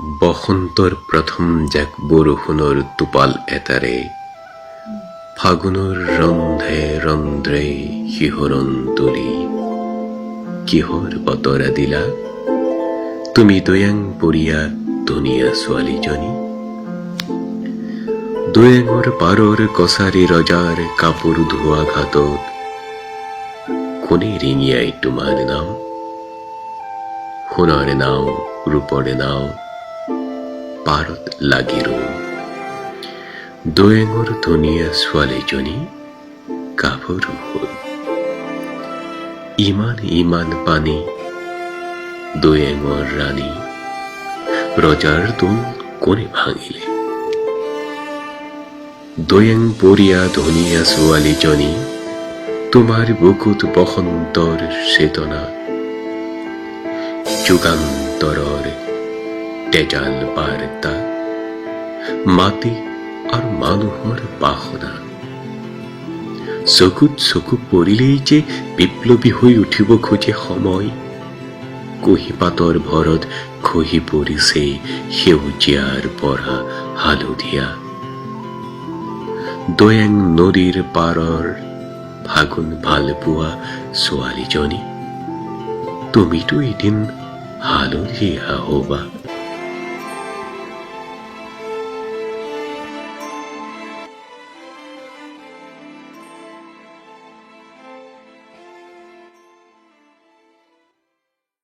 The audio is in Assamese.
বসন্তৰ প্ৰথম জাক বৰষুণৰ টোপাল এটাৰে ফাগুনৰ ৰন্ধে ৰন্ধ্ৰে শিহৰণ তুলি কিহৰ বতৰা দিলা তুমি দৈয়াং পৰিয়া ধুনীয়া ছোৱালীজনী। দৈয়াঙৰ পাৰৰ কছাৰী ৰজাৰ কাপোৰ ধোৱা ঘাটত কোনে ৰিঙিয়াই তোমাৰ নাম? সোণৰ নাও ৰূপৰ নাও পাৰত লাগি ৰ'ল। দৈয়াঙৰ ধুনীয়া ছোৱালীজনী গাভৰু হ'ল। ইমান ইমান পানী দৈয়াঙৰ ৰাণী ৰজাৰ দোল কোনে ভাঙিলে? দৈয়াং পৰিয়া ধুনীয়া ছোৱালীজনী তোমাৰ বুকুত বসন্তৰ চেতনা যুগান্তৰৰ তেজাল বাৰ্তা মাটি আৰু মানুহৰ বাসনা। চকুত চকু পৰিলেই যে বিপ্লৱী হৈ উঠিব খোজে সময়। কুঁহিপাতৰ ভৰত খহি পৰিছে সেউজীয়াৰ পৰা হালধীয়া। দৈয়াং নদীৰ পাৰৰ ফাগুন ভাল পোৱা ছোৱালীজনী তুমিতো এদিন হালধীয়া হবা।